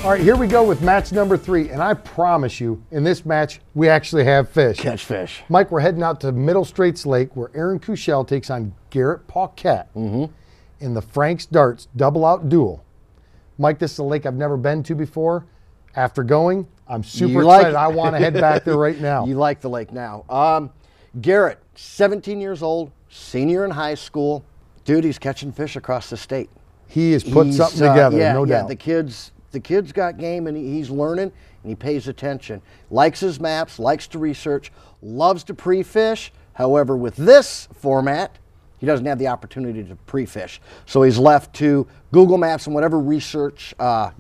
All right, here we go with match number 3, and I promise you, in this match, we actually have fish. Catch fish. Mike, we're heading out to Middle Straits Lake, where Aaron Kuchel takes on Garrett Paquette in the Frank's Darts double out duel. Mike, this is a lake I've never been to before. After going, I'm super excited. I want to head back there right now. You like the lake now. Garrett, 17 years old, senior in high school. Dude, he's catching fish across the state. He has put something together, no doubt. The kid's got game, and he's learning, and he pays attention. Likes his maps, likes to research, loves to pre-fish. However, with this format, he doesn't have the opportunity to pre-fish. So he's left to Google Maps and whatever research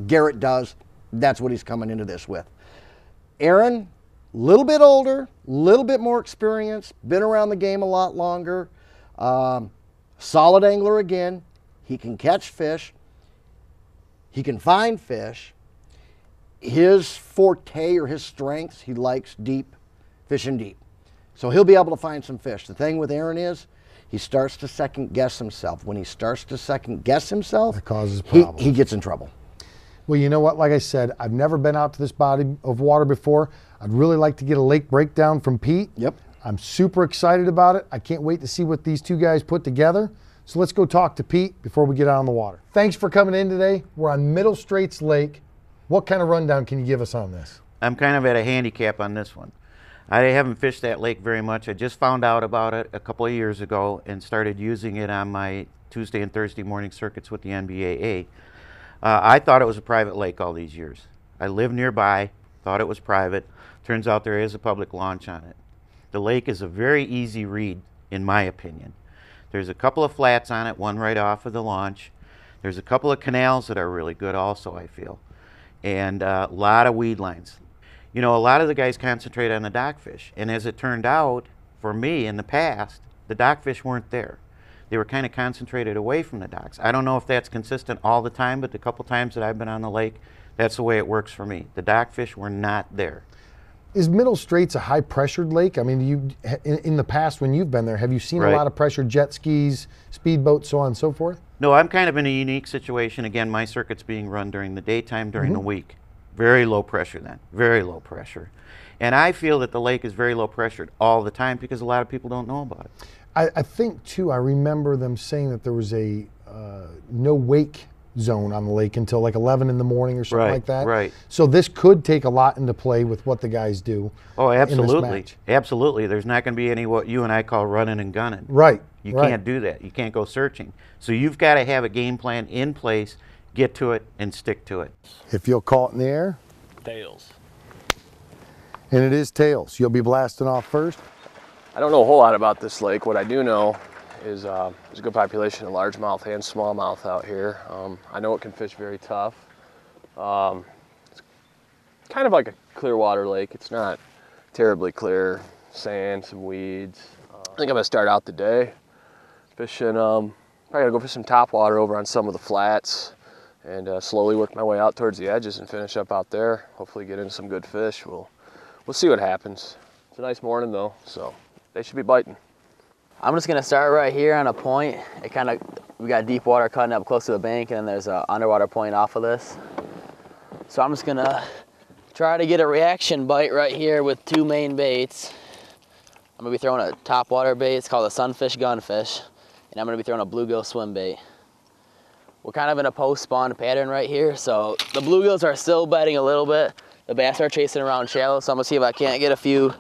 Garrett does, that's what he's coming into this with. Aaron, a little bit older, a little bit more experience, been around the game a lot longer. Solid angler again. He can catch fish. He can find fish. His forte or his strengths, he likes deep, fishing deep. So he'll be able to find some fish. The thing with Aaron is he starts to second guess himself. When he starts to second guess himself, that causes problems. He gets in trouble. Well, you know what? Like I said, I've never been out to this body of water before. I'd really like to get a lake breakdown from Pete. Yep. I'm super excited about it. I can't wait to see what these two guys put together. So let's go talk to Pete before we get out on the water. Thanks for coming in today. We're on Middle Straits Lake. What kind of rundown can you give us on this? I'm kind of at a handicap on this one. I haven't fished that lake very much. I just found out about it a couple of years ago and started using it on my Tuesday and Thursday morning circuits with the NBAA. I thought it was a private lake all these years. I live nearby, thought it was private. Turns out there is a public launch on it. The lake is a very easy read, in my opinion. There's a couple of flats on it, one right off of the launch. There's a couple of canals that are really good also, I feel. And a lot of weed lines. You know, a lot of the guys concentrate on the dockfish. And as it turned out, for me in the past, the dockfish weren't there. They were kind of concentrated away from the docks. I don't know if that's consistent all the time, but the couple times that I've been on the lake, that's the way it works for me. The dockfish were not there. Is Middle Straits a high-pressured lake? I mean, in the past when you've been there, have you seen a lot of pressure, jet skis, speedboats, so on and so forth? No, I'm kind of in a unique situation. Again, my circuit's being run during the daytime, during the week. Very low pressure then, very low pressure. And I feel that the lake is very low pressured all the time because a lot of people don't know about it. I think, too, I remember them saying that there was a no wake zone on the lake until like 11 in the morning or something like that. Right. So this could take a lot into play with what the guys do. Oh, absolutely. In this match. Absolutely. There's not going to be any what you and I call running and gunning. Right. You can't do that. You can't go searching. So you've got to have a game plan in place, get to it, and stick to it. If you'll call it in the air. Tails. And it is tails. You'll be blasting off first. I don't know a whole lot about this lake. What I do know is there's a good population of largemouth and smallmouth out here. I know it can fish very tough. It's kind of like a clear water lake. It's not terribly clear. Sand, some weeds. I think I'm gonna start out the day fishing. Probably gonna go fish some topwater over on some of the flats and slowly work my way out towards the edges and finish up out there. Hopefully get in some good fish. We'll see what happens. It's a nice morning though, so they should be biting. I'm just gonna start right here on a point. We got deep water cutting up close to the bank, and then there's an underwater point off of this. So I'm just gonna try to get a reaction bite right here with two main baits. I'm gonna be throwing a topwater bait. It's called a sunfish gunfish, and I'm gonna be throwing a bluegill swim bait. We're kind of in a post-spawn pattern right here, so the bluegills are still biting a little bit. The bass are chasing around shallow, so I'm gonna see if I can't get a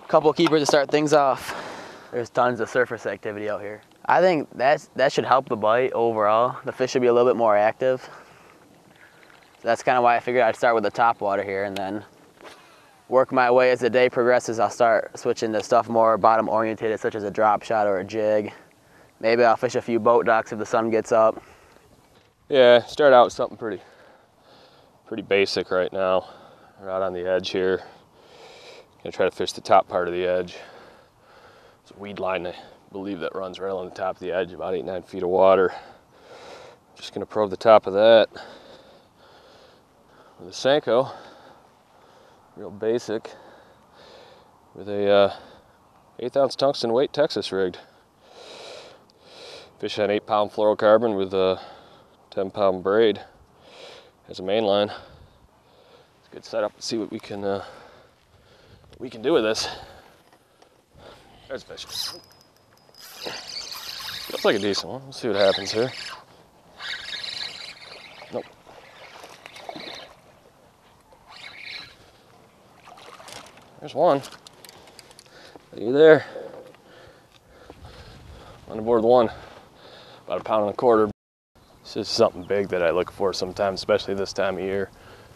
couple keepers to start things off. There's tons of surface activity out here. I think that should help the bite overall. The fish should be a little bit more active. So that's kind of why I figured I'd start with the top water here and then work my way as the day progresses. I'll start switching to stuff more bottom oriented, such as a drop shot or a jig. maybe I'll fish a few boat docks if the sun gets up. Yeah, start out with something pretty basic right now. We're out on the edge here. Gonna try to fish the top part of the edge. It's a weed line, I believe, that runs right along the top of the edge, about 8-9 feet of water. Just gonna probe the top of that with a Senko, real basic, with a 1/8 ounce tungsten weight Texas rigged. Fish on 8-pound fluorocarbon with a 10-pound braid as a main line. It's a good setup to see what we can do with this. There's a fish. Looks like a decent one. We'll see what happens here. Nope. There's one. Are you there? On the board one. About 1.25 pounds. This is something big that I look for sometimes, especially this time of year.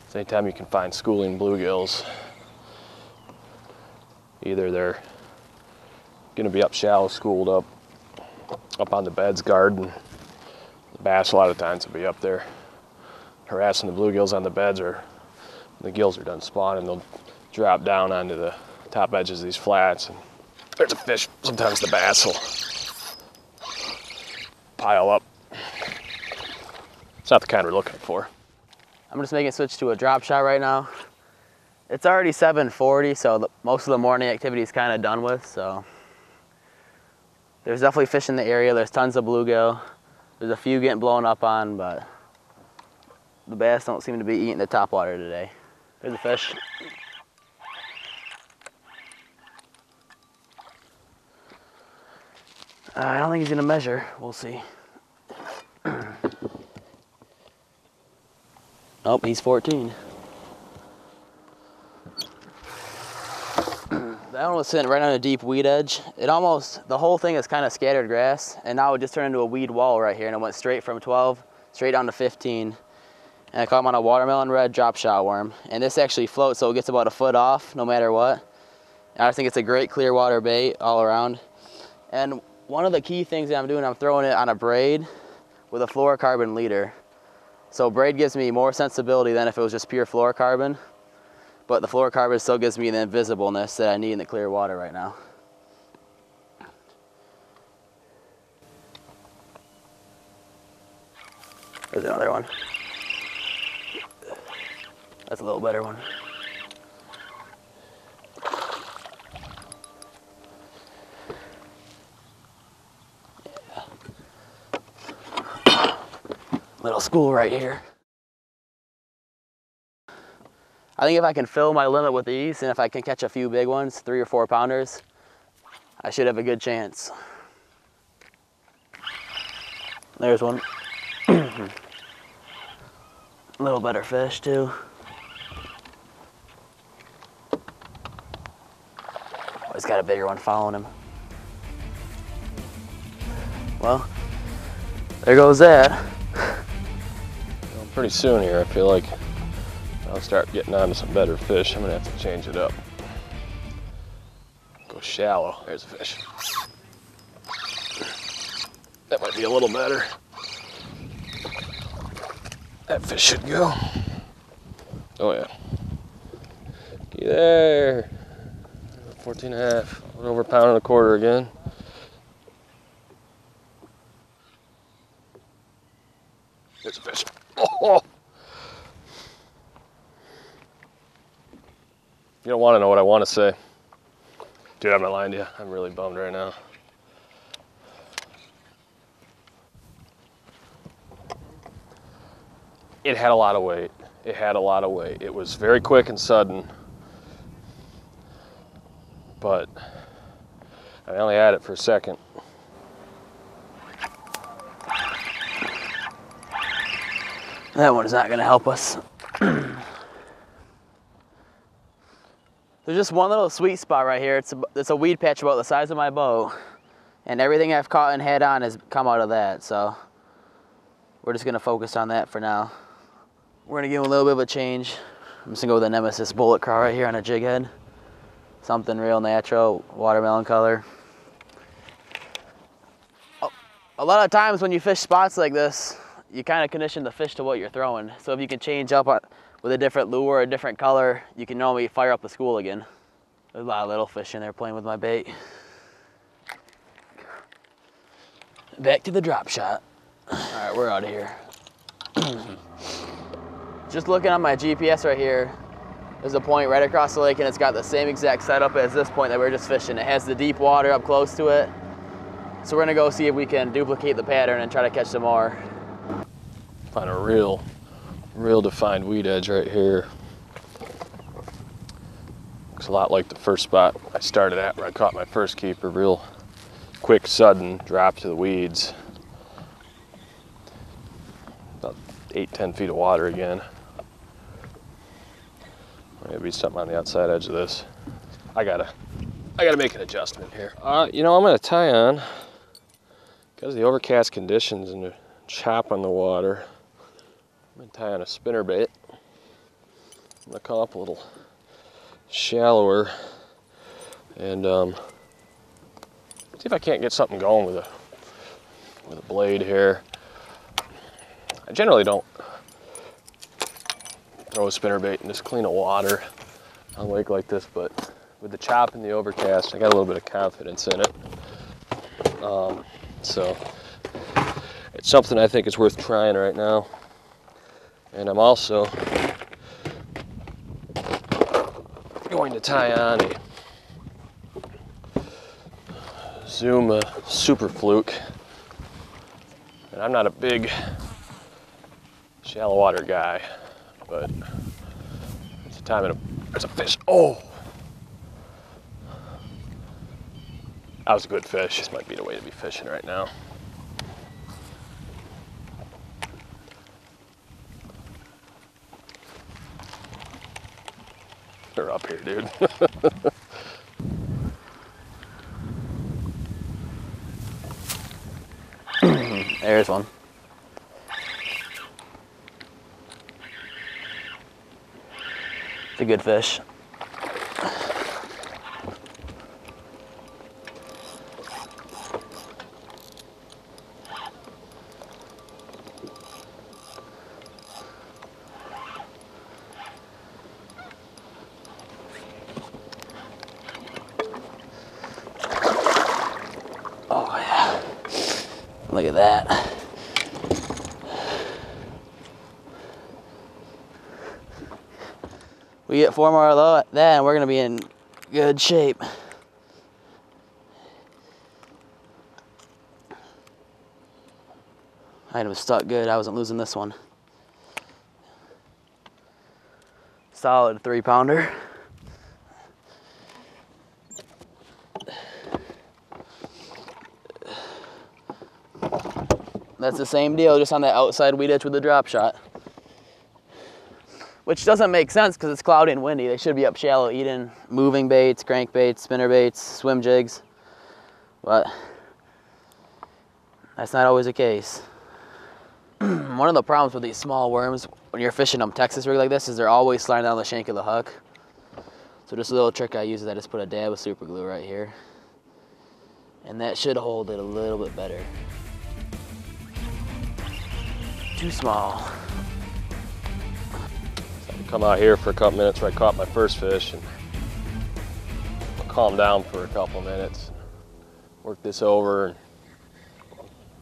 It's anytime you can find schooling bluegills. Either they're gonna be up shallow, schooled up on the beds guarding. The bass a lot of times will be up there harassing the bluegills on the beds, or the gills are done spawning, they'll drop down onto the top edges of these flats, and there's a fish. Sometimes the bass will pile up. It's not the kind we're looking for. I'm just making a switch to a drop shot right now. It's already 7:40, so most of the morning activity is kind of done with, so. There's definitely fish in the area. There's tons of bluegill. There's a few getting blown up on, but the bass don't seem to be eating the top water today. There's a fish. I don't think he's gonna measure. We'll see. Nope, he's 14. That one was sitting right on a deep weed edge. The whole thing is kind of scattered grass, and now it just turned into a weed wall right here, and it went straight from 12, straight down to 15. And I caught him on a watermelon red drop shot worm. And this actually floats, so it gets about a foot off no matter what. And I think it's a great clear water bait all around. And one of the key things that I'm doing, I'm throwing it on a braid with a fluorocarbon leader. So braid gives me more sensibility than if it was just pure fluorocarbon. But the fluorocarbon still gives me the invisibleness that I need in the clear water right now. There's another one. That's a little better one. Yeah. Little school right here. I think if I can fill my limit with these, and if I can catch a few big ones, 3 or 4 pounders, I should have a good chance. There's one. A little better fish too. Oh, he's got a bigger one following him. Well, there goes that. Well, pretty soon here, I feel like I'll start getting on to some better fish. I'm gonna have to change it up. Go shallow. There's a fish. That might be a little better. That fish should go. Oh yeah. Get there. 14 and a half. Over 1.25 pounds again. There's a fish. Oh! You don't want to know what I want to say. Dude, I'm not lying to you. I'm really bummed right now. It had a lot of weight. It had a lot of weight. It was very quick and sudden. But I only had it for a second. That one is not going to help us. There's just one little sweet spot right here. It's a weed patch about the size of my boat. And everything I've caught and had on has come out of that. So we're just going to focus on that for now. We're going to give him a little bit of a change. I'm just going to go with a Nemesis bullet craw right here on a jig head. Something real natural, watermelon color. Oh, a lot of times when you fish spots like this, you kind of condition the fish to what you're throwing. So if you can change up with a different lure, a different color, you can normally fire up the school again. There's a lot of little fish in there playing with my bait. Back to the drop shot. All right, we're out of here. Just looking on my GPS right here, there's a point right across the lake and it's got the same exact setup as this point that we were just fishing. It has the deep water up close to it. So we're gonna go see if we can duplicate the pattern and try to catch some more. Find a real defined weed edge right here. Looks a lot like the first spot I started at where I caught my first keeper. Real quick, sudden drop to the weeds. About 8-10 feet of water again. Maybe something on the outside edge of this. I gotta make an adjustment here. You know, I'm gonna tie on, because of the overcast conditions and the chop on the water, I'm gonna tie on a spinner bait. I'm gonna come up a little shallower and see if I can't get something going with a blade here. I generally don't throw a spinnerbait in this clean of water on a lake like this, but with the chop and the overcast, I got a little bit of confidence in it. So it's something I think is worth trying right now. And I'm also going to tie on a Zoom Super Fluke. And I'm not a big shallow water guy, but it's a time there's a fish. Oh! That was a good fish. This might be the way to be fishing right now. They're up here, dude. There's one. It's a good fish. Oh yeah, look at that. We get 4 more of that and we're gonna be in good shape. Item was stuck good, I wasn't losing this one. Solid 3-pounder. That's the same deal, just on that outside weed edge with the drop shot. Which doesn't make sense because it's cloudy and windy. They should be up shallow eating moving baits, crankbaits, spinner baits, swim jigs. But that's not always the case. One of the problems with these small worms when you're fishing them Texas rig like this is they're always sliding down the shank of the hook. So just a little trick I use is I just put a dab of super glue right here. And that should hold it a little bit better. Too small. Come out here for a couple minutes where I caught my first fish and calm down for a couple minutes. Work this over and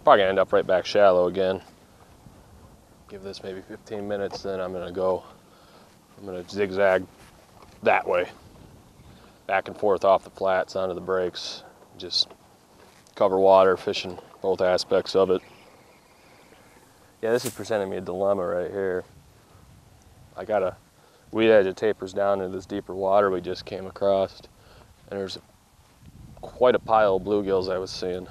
probably gonna end up right back shallow again. Give this maybe 15 minutes, then I'm gonna zigzag that way. Back and forth off the flats onto the breaks. Just cover water, fishing both aspects of it. Yeah, this is presenting me a dilemma right here. I got a weed edge that tapers down into this deeper water we just came across, and there's quite a pile of bluegills I was seeing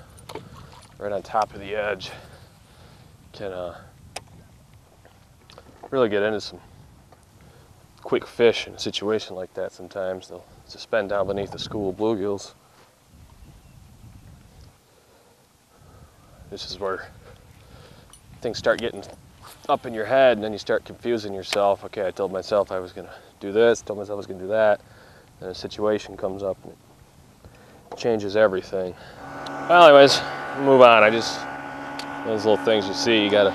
right on top of the edge. Can really get into some quick fish in a situation like that sometimes. They'll suspend down beneath the school of bluegills. This is where things start getting up in your head, and then you start confusing yourself. Okay, I told myself I was gonna do this, told myself I was gonna do that, then a situation comes up and it changes everything. Well, anyways, move on. I just Those little things you see, you gotta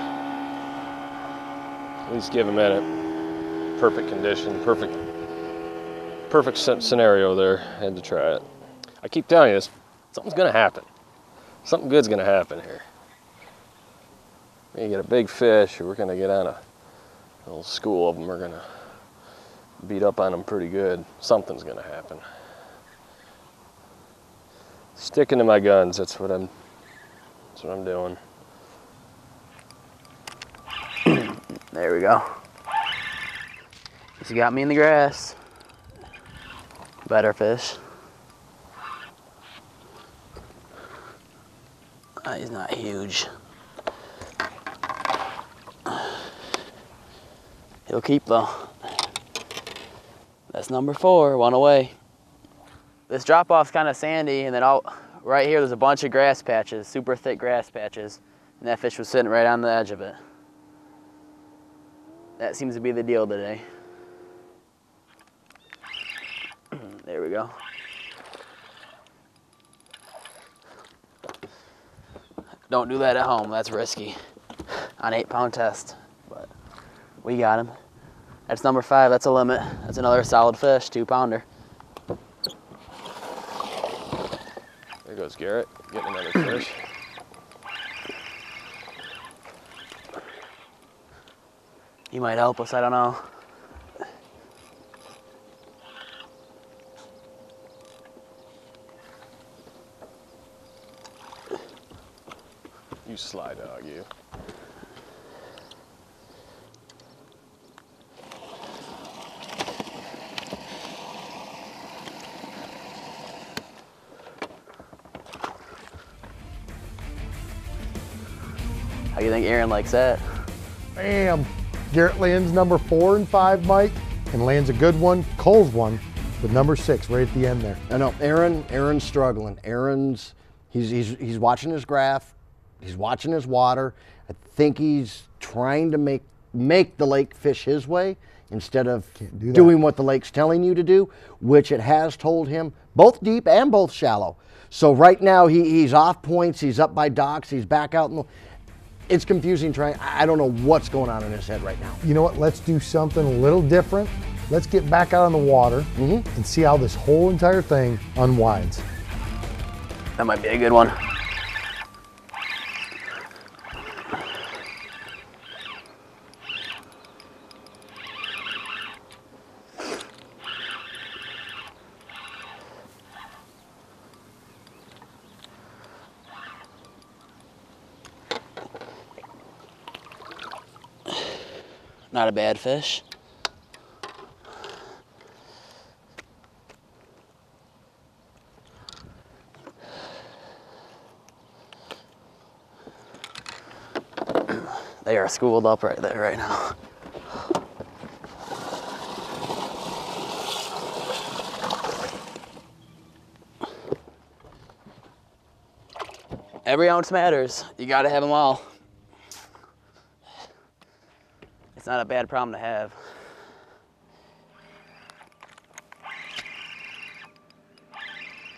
at least give them at it. Perfect condition, perfect scenario there. Had to try it. I keep telling you this, something's gonna happen. Something good's gonna happen here. You get a big fish, or we're gonna get on a little school of them. We're gonna beat up on them pretty good. Something's gonna happen. Sticking to my guns. That's what I'm doing. There we go. He's got me in the grass. Better fish. He's not huge. He'll keep though. That's number 4, 1 away. This drop off's kind of sandy, and then right here there's a bunch of grass patches, super thick grass patches, and that fish was sitting right on the edge of it. That seems to be the deal today. There we go. Don't do that at home, that's risky. On 8-pound test, but we got him. That's number 5, that's a limit. That's another solid fish, 2-pounder. There goes Garrett, getting another fish. He might help us, I don't know. You sly dog, you. How do you think Aaron likes that? Bam! Garrett lands number 4 and 5, Mike, and lands a good one, Cole's one, with number 6 right at the end there. I know Aaron's struggling. He's watching his graph, he's watching his water. I think he's trying to make the lake fish his way instead of doing what the lake's telling you to do, which it has told him, both deep and both shallow. So right now he's off points, he's up by docks, he's back out in the... It's confusing I don't know what's going on in his head right now. You know what? Let's do something a little different. Let's get back out on the water and see how this whole entire thing unwinds. That might be a good one. Not a bad fish. They are schooled up right there right now. Every ounce matters. You gotta have them all. It's not a bad problem to have.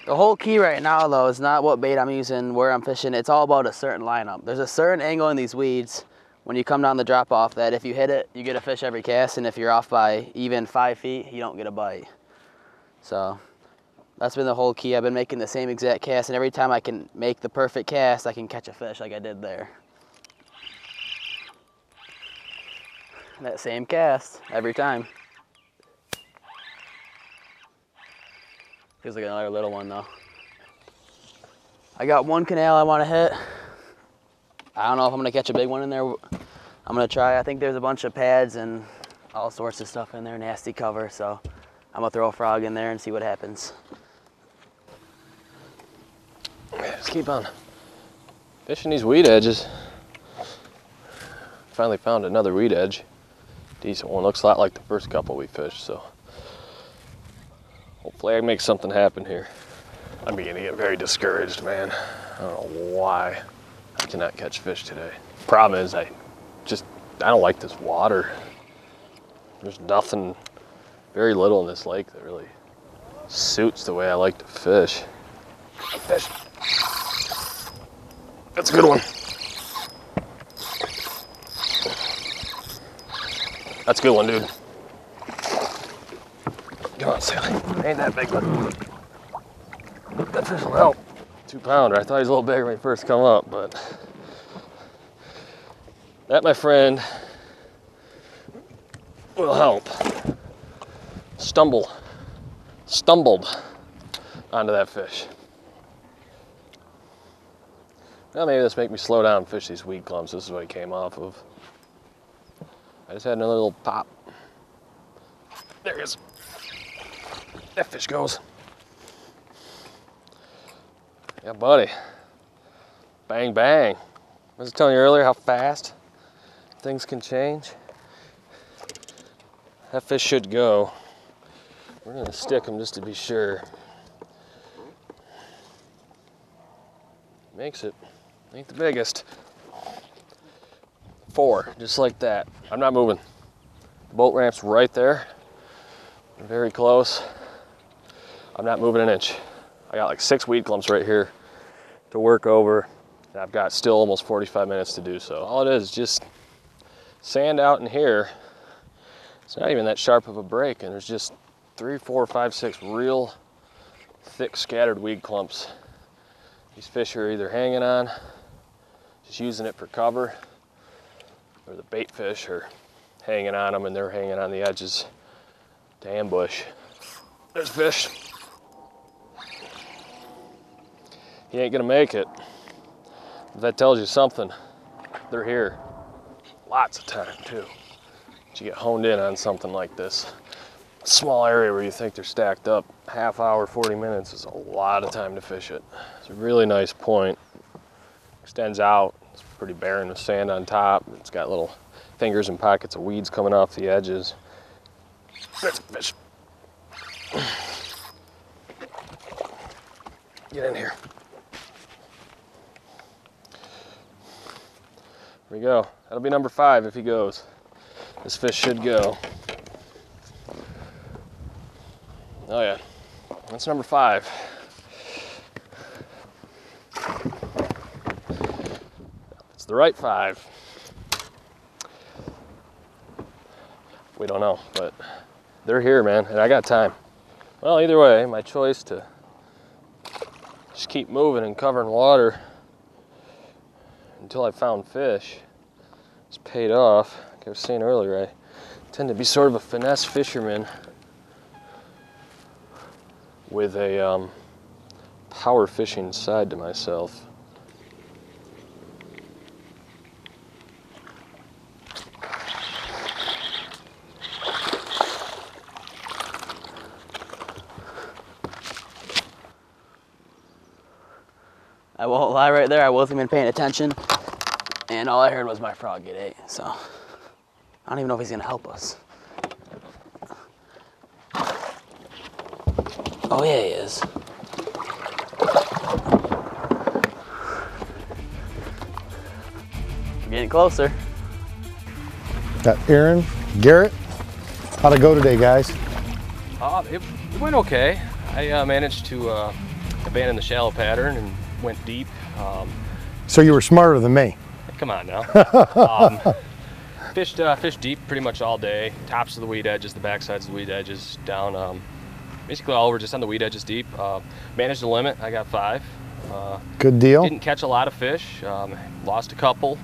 The whole key right now though is not what bait I'm using, where I'm fishing. It's all about a certain lineup. There's a certain angle in these weeds when you come down the drop off that if you hit it, you get a fish every cast, and if you're off by even 5 feet, you don't get a bite. So that's been the whole key. I've been making the same exact cast, and every time I can make the perfect cast, I can catch a fish like I did there. That same cast every time. Feels like another little one though. I got one canal I want to hit. I don't know if I'm gonna catch a big one in there. I'm gonna try. I think there's a bunch of pads and all sorts of stuff in there, nasty cover. So I'm gonna throw a frog in there and see what happens. Just keep on fishing these weed edges. Finally found another weed edge. Decent one, looks a lot like the first couple we fished, so hopefully I can make something happen here. I'm beginning to get very discouraged, man. I don't know why I cannot catch fish today. Problem is I don't like this water. There's nothing, very little in this lake that really suits the way I like to fish. Fish. That's a good one. That's a good one, dude. Come on, Sally. Ain't that big one. That fish will help. 2-pounder. I thought he was a little bigger when he first come up, but that, my friend, will help. Stumbled onto that fish. Well, maybe this make me slow down and fish these weed clumps. This is what he came off of. I just had another little pop. There he is. That fish goes. Yeah, buddy. Bang, bang. I was telling you earlier how fast things can change. That fish should go. We're gonna stick him just to be sure. Makes it. Ain't the biggest. 4, just like that. I'm not moving. The boat ramp's right there. Very close. I'm not moving an inch. I got like 6 weed clumps right here to work over. And I've got still almost 45 minutes to do so. All it is just sand out in here. It's not even that sharp of a break, and there's just 3, 4, 5, 6 real thick scattered weed clumps. These fish are either hanging on, just using it for cover, or the bait fish are hanging on them and they're hanging on the edges to ambush. There's fish. He ain't gonna make it. If that tells you something, they're here. Lots of time too. But you get honed in on something like this. A small area where you think they're stacked up, half hour, 40 minutes is a lot of time to fish it. It's a really nice point. Extends out. It's pretty barren with sand on top. It's got little fingers and pockets of weeds coming off the edges. There's a fish. Get in here. Here we go. That'll be number 5 if he goes. This fish should go. Oh yeah, that's number 5. It's the right 5. We don't know, but they're here, man, and I got time. Well, either way, my choice to just keep moving and covering water until I found fish is paid off. Like I was saying earlier, I tend to be sort of a finesse fisherman with a power fishing side to myself. I won't lie, right there, I wasn't even paying attention, and all I heard was my frog get ate, so I don't even know if he's gonna help us. Oh yeah, he is. We're getting closer. Got Aaron, Garrett. How'd it go today, guys? It went okay. I managed to abandon the shallow pattern and went deep. So you were smarter than me. Come on now. Fished deep pretty much all day. Tops of the weed edges, the back sides of the weed edges, down basically all over, just on the weed edges deep. Managed the limit. I got 5. Good deal. Didn't catch a lot of fish. Lost a couple.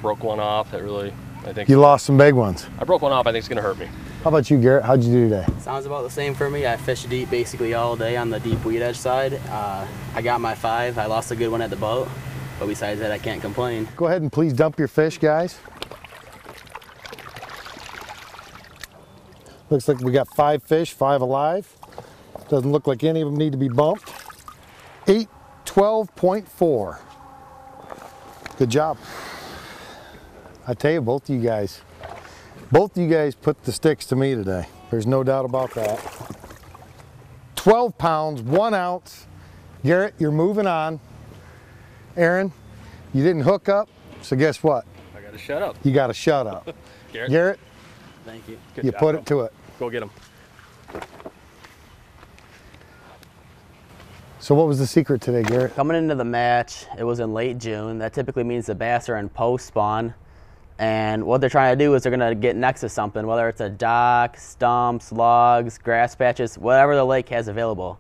Broke one off. That really, I think. You lost some big ones. I broke one off. I think it's gonna hurt me. How about you, Garrett? How'd you do today? Sounds about the same for me. I fished deep basically all day on the deep weed edge side. I got my 5. I lost a good one at the boat, but besides that, I can't complain. Go ahead and please dump your fish, guys. Looks like we got 5 fish, 5 alive. Doesn't look like any of them need to be bumped. 812.4. Good job. I tell you, both of you guys put the sticks to me today. There's no doubt about that. 12 pounds, 1 ounce. Garrett, you're moving on. Aaron, you didn't hook up, so guess what? I gotta shut up. You gotta shut up. Garrett, Thank you. you put it to it. Go get him. So what was the secret today, Garrett? Coming into the match, it was in late June. That typically means the bass are in post spawn. And what they're trying to do is they're going to get next to something, whether it's a dock, stumps, logs, grass patches, whatever the lake has available.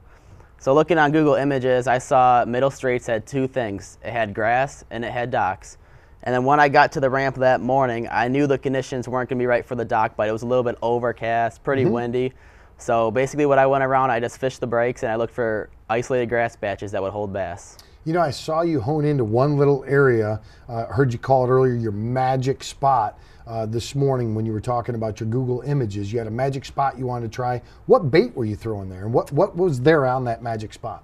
So looking on Google Images, I saw Middle Straits had two things. It had grass and it had docks. And then when I got to the ramp that morning, I knew the conditions weren't going to be right for the dock, but it was a little bit overcast, pretty windy. So basically what I went around, I just fished the breaks and I looked for isolated grass patches that would hold bass. You know, I saw you hone into one little area, heard you call it earlier your magic spot this morning when you were talking about your Google Images. You had a magic spot you wanted to try. What bait were you throwing there, and what was there on that magic spot?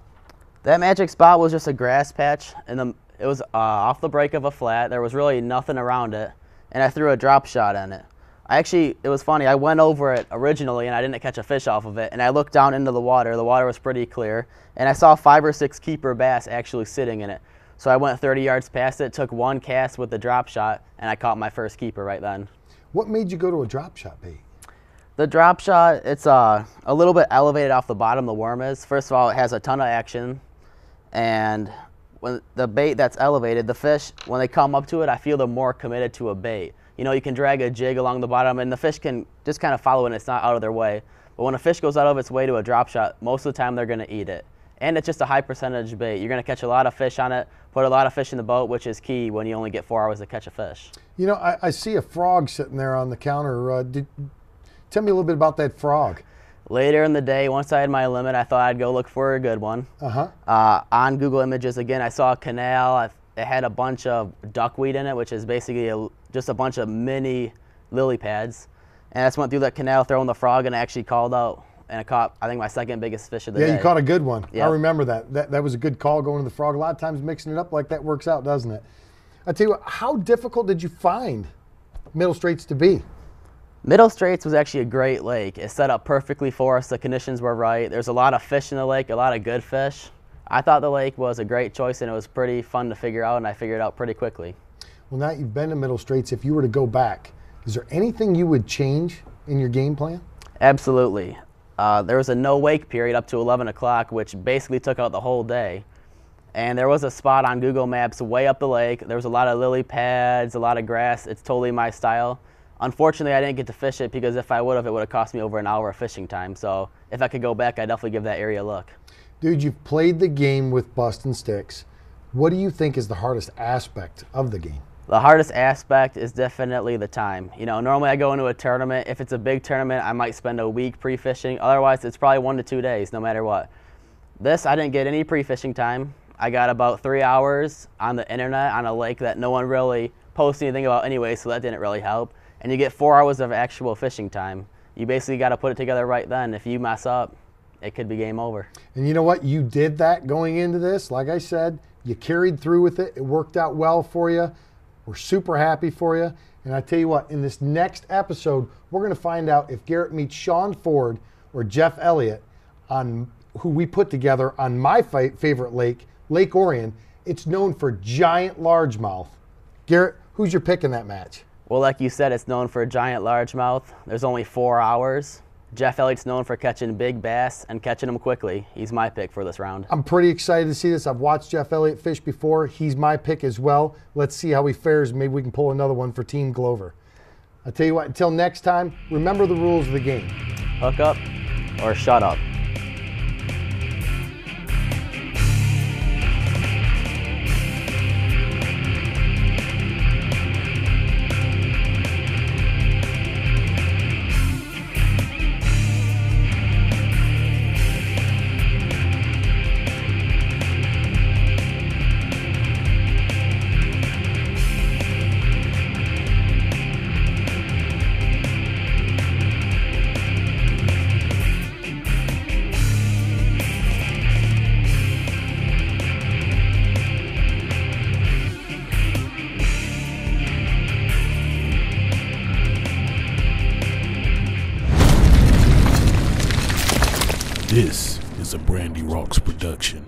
That magic spot was just a grass patch, and it was off the break of a flat. There was really nothing around it, and I threw a drop shot on it. It was funny, I went over it originally and I didn't catch a fish off of it, and I looked down into the water. The water was pretty clear, and I saw 5 or 6 keeper bass actually sitting in it. So I went 30 yards past it, took one cast with the drop shot, and I caught my first keeper right then. What made you go to a drop shot bait? The drop shot, it's a little bit elevated off the bottom the worm is. First of all, it has a ton of action, and when the bait that's elevated, the fish, when they come up to it, I feel they're more committed to a bait. You know, you can drag a jig along the bottom and the fish can just kind of follow it and it's not out of their way. But when a fish goes out of its way to a drop shot, most of the time they're going to eat it. And it's just a high percentage bait. You're going to catch a lot of fish on it, put a lot of fish in the boat, which is key when you only get 4 hours to catch a fish. You know, I see a frog sitting there on the counter. Tell me a little bit about that frog. Later in the day, once I had my limit, I thought I'd go look for a good one. On Google Images, again, I saw a canal. It had a bunch of duckweed in it, which is basically just a bunch of mini lily pads. And I just went through that canal throwing the frog, and I actually called out, and I caught, I think, my second biggest fish of the day. Yeah, you caught a good one. Yep. I remember that. That was a good call going to the frog. A lot of times mixing it up like that works out, doesn't it? I tell you what, how difficult did you find Middle Straits to be? Middle Straits was actually a great lake. It set up perfectly for us. The conditions were right. There's a lot of fish in the lake, a lot of good fish. I thought the lake was a great choice, and it was pretty fun to figure out, and I figured it out pretty quickly. Well, now you've been to Middle Straits. If you were to go back, is there anything you would change in your game plan? Absolutely. There was a no-wake period up to 11 o'clock, which basically took out the whole day. And there was a spot on Google Maps way up the lake. There was a lot of lily pads, a lot of grass. It's totally my style. Unfortunately, I didn't get to fish it because if I would have, it would have cost me over an hour of fishing time. So if I could go back, I'd definitely give that area a look. Dude, you've played the game with Bustin' Sticks. What do you think is the hardest aspect of the game? The hardest aspect is definitely the time. You know, normally I go into a tournament. If it's a big tournament, I might spend a week pre-fishing. Otherwise, it's probably 1 to 2 days, no matter what. This, I didn't get any pre-fishing time. I got about 3 hours on the internet on a lake that no one really posts anything about anyway, so that didn't really help. And you get 4 hours of actual fishing time. You basically got to put it together right then. If you mess up, it could be game over. And you know what? You did that going into this. Like I said, you carried through with it. It worked out well for you. We're super happy for you. And I tell you what, in this next episode, we're going to find out if Garrett meets Sean Ford or Jeff Elliott, on who we put together on my favorite lake, Lake Orion. It's known for giant largemouth. Garrett, who's your pick in that match? Well, like you said, it's known for a giant largemouth. There's only 4 hours. Jeff Elliott's known for catching big bass and catching them quickly. He's my pick for this round. I'm pretty excited to see this. I've watched Jeff Elliott fish before. He's my pick as well. Let's see how he fares. Maybe we can pull another one for Team Glover. I'll tell you what, until next time, remember the rules of the game. Hook up or shut up. This is a Brandy Rocks production.